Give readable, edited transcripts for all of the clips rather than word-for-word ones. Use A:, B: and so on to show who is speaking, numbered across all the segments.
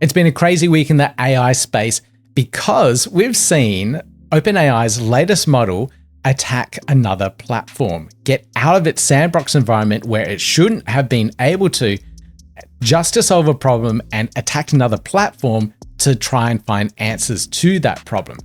A: It's been a crazy week in the AI space because we've seen OpenAI's latest model attack another platform, get out of its sandbox environment where it shouldn't have been able to, just to solve a problem, and attack another platform to try and find answers to that problem.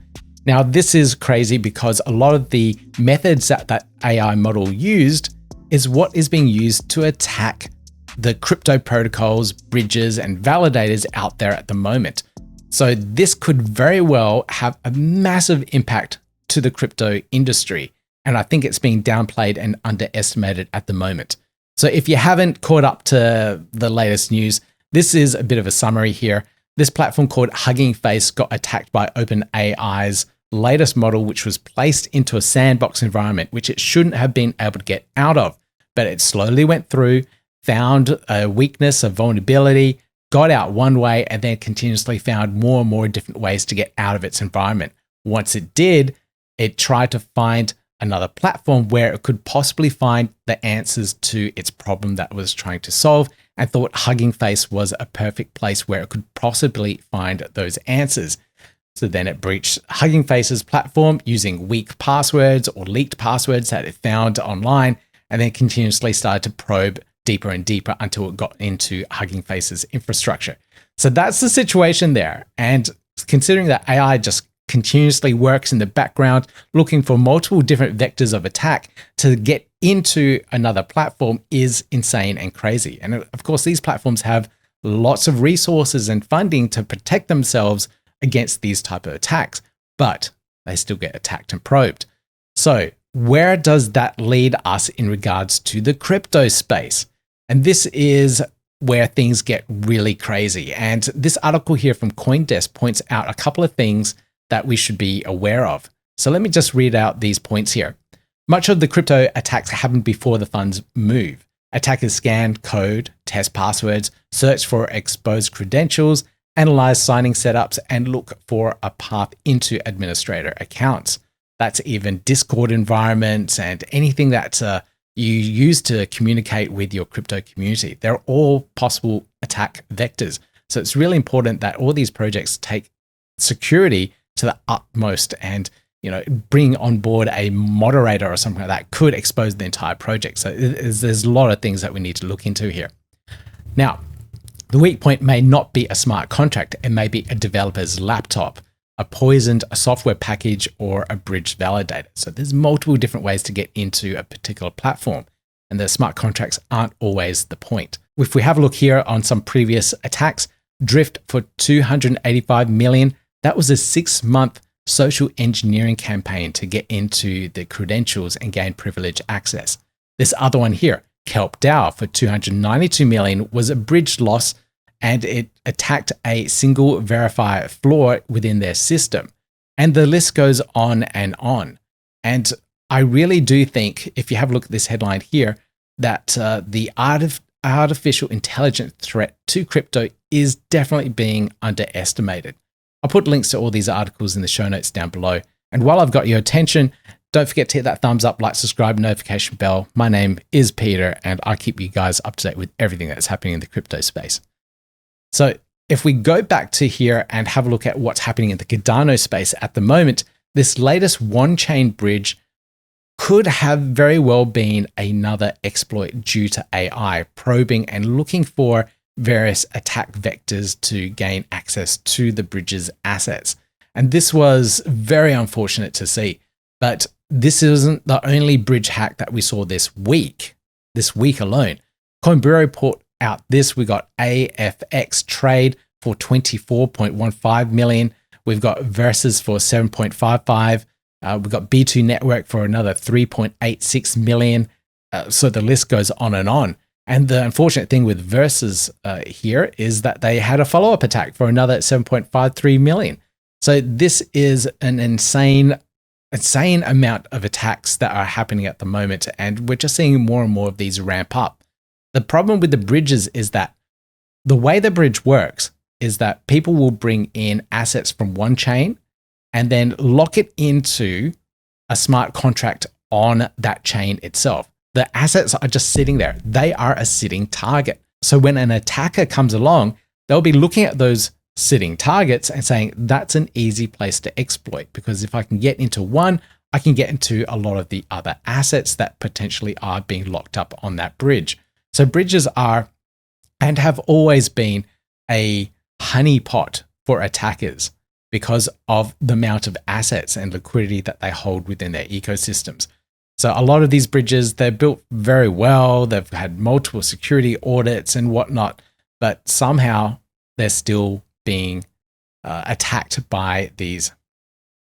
A: Now, this is crazy because a lot of the methods that AI model used is what is being used to attack the crypto protocols, bridges, and validators out there at the moment. So this could very well have a massive impact to the crypto industry. And I think it's being downplayed and underestimated at the moment. So if you haven't caught up to the latest news, this is a bit of a summary here. This platform called Hugging Face got attacked by OpenAI's latest model, which was placed into a sandbox environment, which it shouldn't have been able to get out of. But it slowly went through, found a weakness, a vulnerability, got out one way, and then continuously found more and more different ways to get out of its environment. Once it did, it tried to find another platform where it could possibly find the answers to its problem that it was trying to solve, and thought Hugging Face was a perfect place where it could possibly find those answers. So then it breached Hugging Face's platform using weak passwords or leaked passwords that it found online, and then continuously started to probe deeper and deeper until it got into Hugging Face's infrastructure. So that's the situation there. And considering that AI just continuously works in the background, looking for multiple different vectors of attack to get into another platform is insane and crazy. And of course, these platforms have lots of resources and funding to protect themselves against these type of attacks, but they still get attacked and probed. So where does that lead us in regards to the crypto space? And this is where things get really crazy. And this article here from CoinDesk points out a couple of things that we should be aware of. So let me just read out these points here. Much of the crypto attacks happen before the funds move. Attackers scan code, test passwords, search for exposed credentials, analyze signing setups, and look for a path into administrator accounts. That's even Discord environments and anything that you use to communicate with your crypto community. They're all possible attack vectors. So it's really important that all these projects take security to the utmost and bring on board a moderator or something like that could expose the entire project. So there's a lot of things that we need to look into here. Now, the weak point may not be a smart contract. It may be a developer's laptop, a poisoned software package, or a bridge validator. So there's multiple different ways to get into a particular platform, and the smart contracts aren't always the point. If we have a look here on some previous attacks, Drift for 285 million, that was a 6-month social engineering campaign to get into the credentials and gain privilege access. This other one here, Kelp DAO for 292 million, was a bridge loss, and it attacked a single verifier flaw within their system. And the list goes on and on. And I really do think, if you have a look at this headline here, that the artificial intelligence threat to crypto is definitely being underestimated. I'll put links to all these articles in the show notes down below. And while I've got your attention, don't forget to hit that thumbs up, like, subscribe, notification bell. My name is Peter, and I keep you guys up to date with everything that's happening in the crypto space. So if we go back to here and have a look at what's happening in the Cardano space at the moment, this latest Wanchain bridge could have very well been another exploit due to AI probing and looking for various attack vectors to gain access to the bridge's assets. And this was very unfortunate to see, but this isn't the only bridge hack that we saw this week alone. Coinburo put out this. We got AFX Trade for 24.15 million. We've got Verus for 7.55. We've got B2 Network for another 3.86 million. So the list goes on and on. And the unfortunate thing with Verus here is that they had a follow-up attack for another 7.53 million. So this is an insane amount of attacks that are happening at the moment. And we're just seeing more and more of these ramp up. The problem with the bridges is that the way the bridge works is that people will bring in assets from one chain and then lock it into a smart contract on that chain itself. The assets are just sitting there. They are a sitting target. So when an attacker comes along, they'll be looking at those sitting targets and saying that's an easy place to exploit, because if I can get into one, I can get into a lot of the other assets that potentially are being locked up on that bridge. So bridges are and have always been a honeypot for attackers because of the amount of assets and liquidity that they hold within their ecosystems. So a lot of these bridges, they're built very well. They've had multiple security audits and whatnot, but somehow they're still being attacked by these.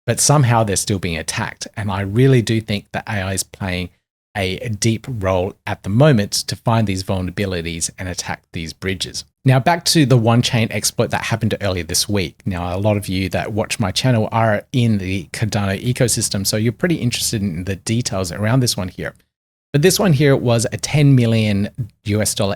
A: But somehow they're still being attacked. And I really do think that AI is playing a deep role at the moment to find these vulnerabilities and attack these bridges. Now, back to the Wanchain exploit that happened earlier this week. Now, a lot of you that watch my channel are in the Cardano ecosystem, so you're pretty interested in the details around this one here. But this one here was a $10 million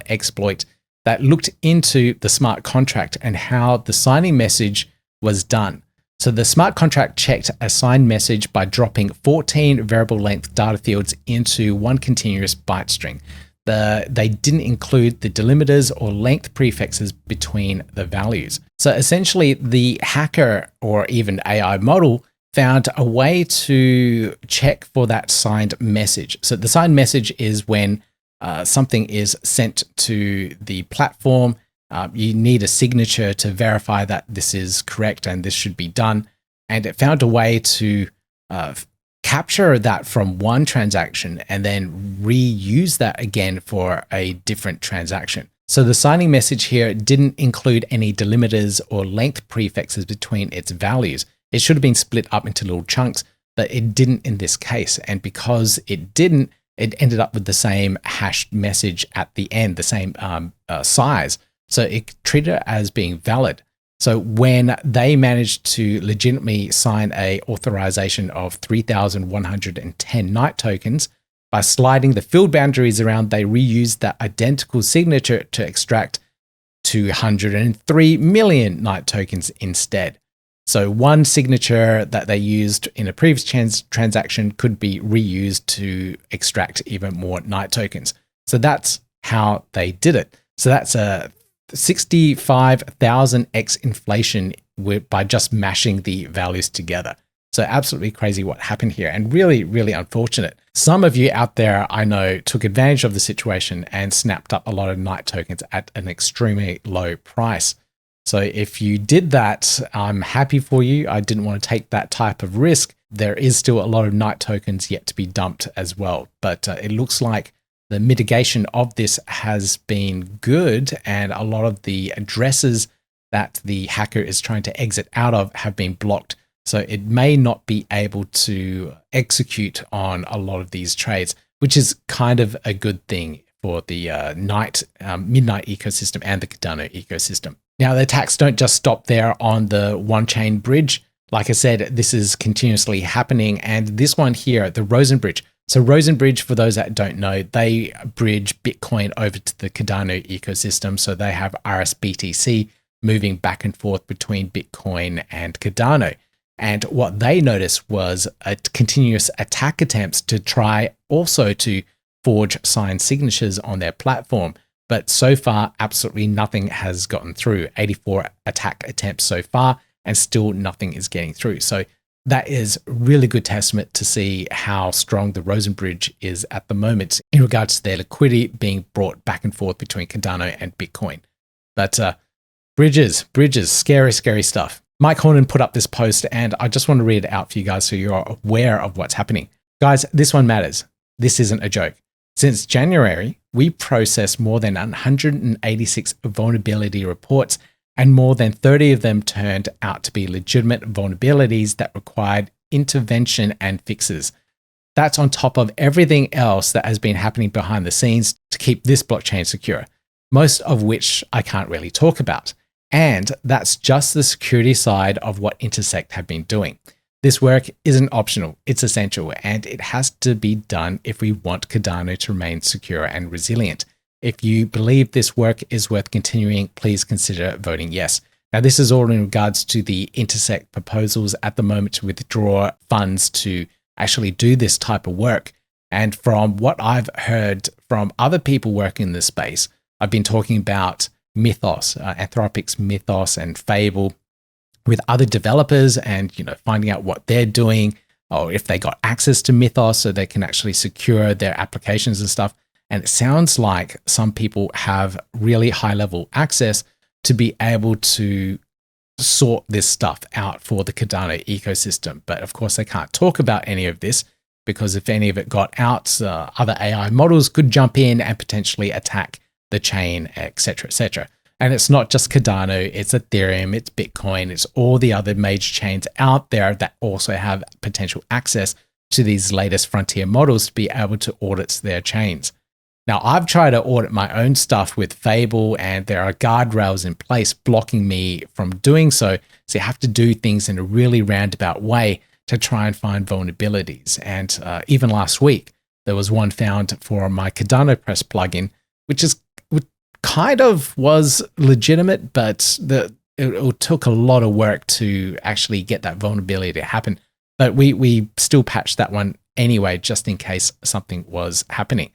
A: exploit that looked into the smart contract and how the signing message was done. So the smart contract checked a signed message by dropping 14 variable length data fields into one continuous byte string. They didn't include the delimiters or length prefixes between the values. So essentially the hacker or even AI model found a way to check for that signed message. So the signed message is when something is sent to the platform. You need a signature to verify that this is correct and this should be done. And it found a way to capture that from one transaction and then reuse that again for a different transaction. So the signing message here didn't include any delimiters or length prefixes between its values. It should have been split up into little chunks, but it didn't in this case. And because it didn't, it ended up with the same hashed message at the end, the same size. So it treated it as being valid. So when they managed to legitimately sign a authorization of 3,110 night tokens, by sliding the field boundaries around, they reused that identical signature to extract 203 million night tokens instead. So one signature that they used in a previous transaction could be reused to extract even more night tokens. So that's how they did it. So that's a 65,000x inflation by just mashing the values together. So absolutely crazy what happened here, and really, really unfortunate. Some of you out there, I know, took advantage of the situation and snapped up a lot of night tokens at an extremely low price. So if you did that, I'm happy for you. I didn't want to take that type of risk. There is still a lot of night tokens yet to be dumped as well, but it looks like the mitigation of this has been good, and a lot of the addresses that the hacker is trying to exit out of have been blocked. So it may not be able to execute on a lot of these trades, which is kind of a good thing for the midnight ecosystem and the Cardano ecosystem. Now, the attacks don't just stop there on the Wanchain Bridge. Like I said, this is continuously happening. And this one here, the Rosen Bridge. So Rosen Bridge, for those that don't know, they bridge Bitcoin over to the Cardano ecosystem. So they have RSBTC moving back and forth between Bitcoin and Cardano. And what they noticed was a continuous attack attempts to try also to forge signed signatures on their platform. But so far, absolutely nothing has gotten through. 84 attack attempts so far, and still nothing is getting through. So that is really good testament to see how strong the Rosen Bridge is at the moment in regards to their liquidity being brought back and forth between Cardano and Bitcoin. But bridges, scary, scary stuff. Mike Hornan put up this post, and I just want to read it out for you guys so you're aware of what's happening. Guys, this one matters. This isn't a joke. Since January, we processed more than 186 vulnerability reports, and more than 30 of them turned out to be legitimate vulnerabilities that required intervention and fixes. That's on top of everything else that has been happening behind the scenes to keep this blockchain secure, most of which I can't really talk about. And that's just the security side of what Intersect have been doing. This work isn't optional, it's essential, and it has to be done if we want Cardano to remain secure and resilient. If you believe this work is worth continuing, please consider voting yes. Now, this is all in regards to the Intersect proposals at the moment to withdraw funds to actually do this type of work. And from what I've heard from other people working in this space, I've been talking about Mythos, Anthropic's Mythos and Fable, with other developers and finding out what they're doing, or if they got access to Mythos so they can actually secure their applications and stuff. And it sounds like some people have really high level access to be able to sort this stuff out for the Cardano ecosystem. But of course, they can't talk about any of this because if any of it got out, other AI models could jump in and potentially attack the chain, etc., etc. And it's not just Cardano, it's Ethereum, it's Bitcoin, it's all the other major chains out there that also have potential access to these latest frontier models to be able to audit their chains. Now, I've tried to audit my own stuff with Fable, and there are guardrails in place blocking me from doing so. So you have to do things in a really roundabout way to try and find vulnerabilities. And even last week, there was one found for my Cardano Press plugin, which kind of was legitimate, but it took a lot of work to actually get that vulnerability to happen. But we still patched that one anyway, just in case something was happening.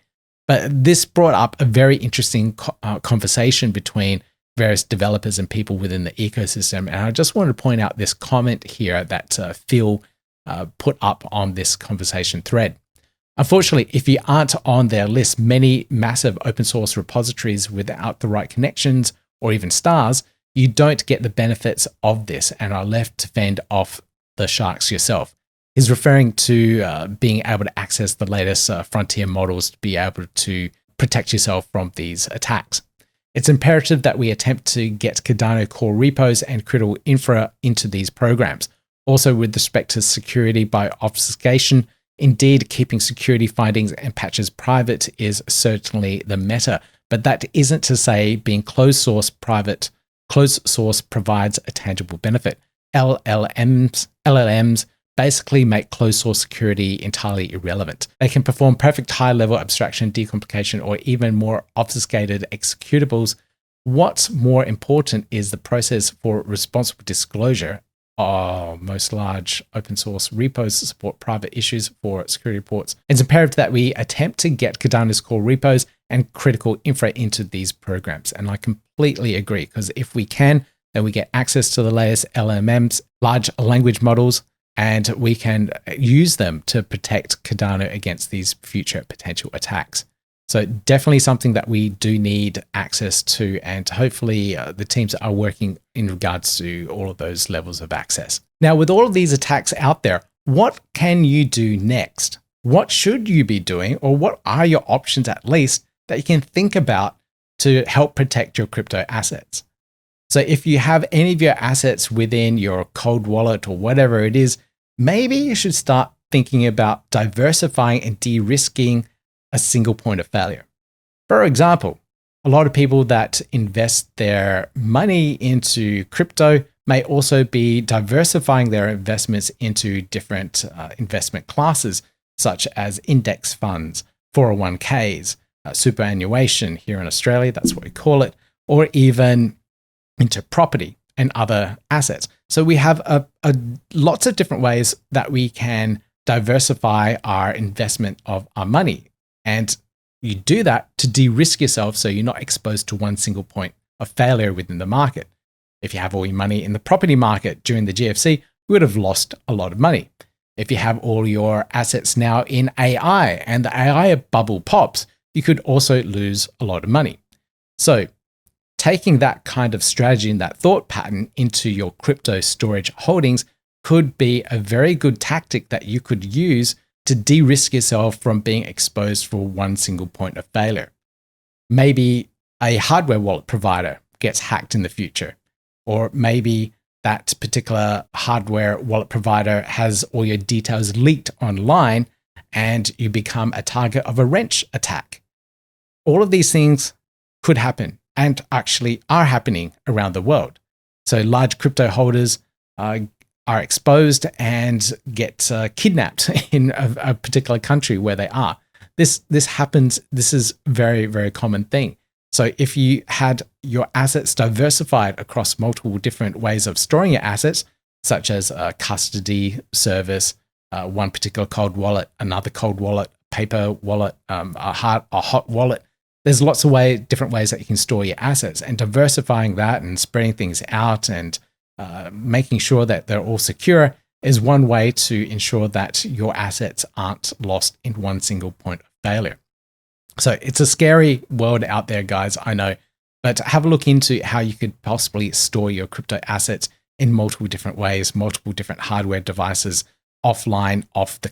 A: But this brought up a very interesting conversation between various developers and people within the ecosystem. And I just wanted to point out this comment here that Phil put up on this conversation thread. Unfortunately, if you aren't on their list, many massive open source repositories without the right connections or even stars, you don't get the benefits of this and are left to fend off the sharks yourself. He's referring to being able to access the latest frontier models to be able to protect yourself from these attacks. It's imperative that we attempt to get Cardano core repos and critical infra into these programs. Also, with respect to security by obfuscation, indeed, keeping security findings and patches private is certainly the meta, but that isn't to say being closed source provides a tangible benefit. LLMs basically make closed source security entirely irrelevant. They can perform perfect high-level abstraction, decomplication, or even more obfuscated executables. What's more important is the process for responsible disclosure. Most large open source repos support private issues for security reports. It's imperative that we attempt to get Cardano's core repos and critical infra into these programs. And I completely agree, because if we can, then we get access to the latest LLMs, large language models, and we can use them to protect Cardano against these future potential attacks. So definitely something that we do need access to, and hopefully the teams are working in regards to all of those levels of access. Now, with all of these attacks out there, what can you do next? What should you be doing, or what are your options at least that you can think about to help protect your crypto assets? So if you have any of your assets within your cold wallet or whatever it is, maybe you should start thinking about diversifying and de-risking a single point of failure. For example, a lot of people that invest their money into crypto may also be diversifying their investments into different investment classes, such as index funds, 401ks, superannuation here in Australia, that's what we call it, or even into property and other assets. So we have lots of different ways that we can diversify our investment of our money. And you do that to de-risk yourself so you're not exposed to one single point of failure within the market. If you have all your money in the property market during the GFC, you would have lost a lot of money. If you have all your assets now in AI and the AI bubble pops, you could also lose a lot of money. So taking that kind of strategy and that thought pattern into your crypto storage holdings could be a very good tactic that you could use to de-risk yourself from being exposed for one single point of failure. Maybe a hardware wallet provider gets hacked in the future, or maybe that particular hardware wallet provider has all your details leaked online and you become a target of a wrench attack. All of these things could happen and actually are happening around the world. So large crypto holders are exposed and get kidnapped in a particular country where they are. This happens. This is a very, very common thing. So if you had your assets diversified across multiple different ways of storing your assets, such as a custody service, one particular cold wallet, another cold wallet, paper wallet, a hot wallet, there's lots of different ways that you can store your assets, and diversifying that and spreading things out and making sure that they're all secure is one way to ensure that your assets aren't lost in one single point of failure. So it's a scary world out there, guys, I know, but have a look into how you could possibly store your crypto assets in multiple different ways, multiple different hardware devices, offline, off the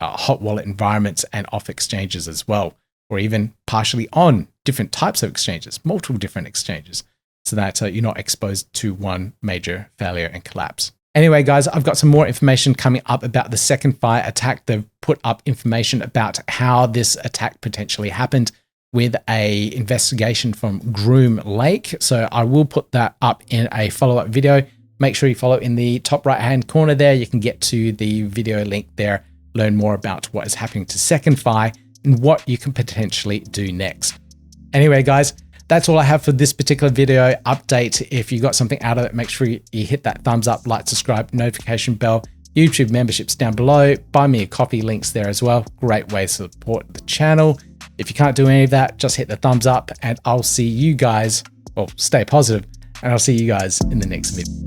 A: hot wallet environments, and off exchanges as well, or even partially on different types of exchanges, multiple different exchanges, so that you're not exposed to one major failure and collapse. Anyway, guys, I've got some more information coming up about the SecondFi attack. They've put up information about how this attack potentially happened with a investigation from Groom Lake. So I will put that up in a follow-up video. Make sure you follow in the top right-hand corner there. You can get to the video link there, learn more about what is happening to SecondFi and what you can potentially do next. Anyway, guys, that's all I have for this particular video update. If you got something out of it, make sure you hit that thumbs up, like, subscribe, notification bell, YouTube memberships down below, buy me a coffee, links there as well. Great way to support the channel. If you can't do any of that, just hit the thumbs up and I'll see you guys, well, stay positive, and I'll see you guys in the next video.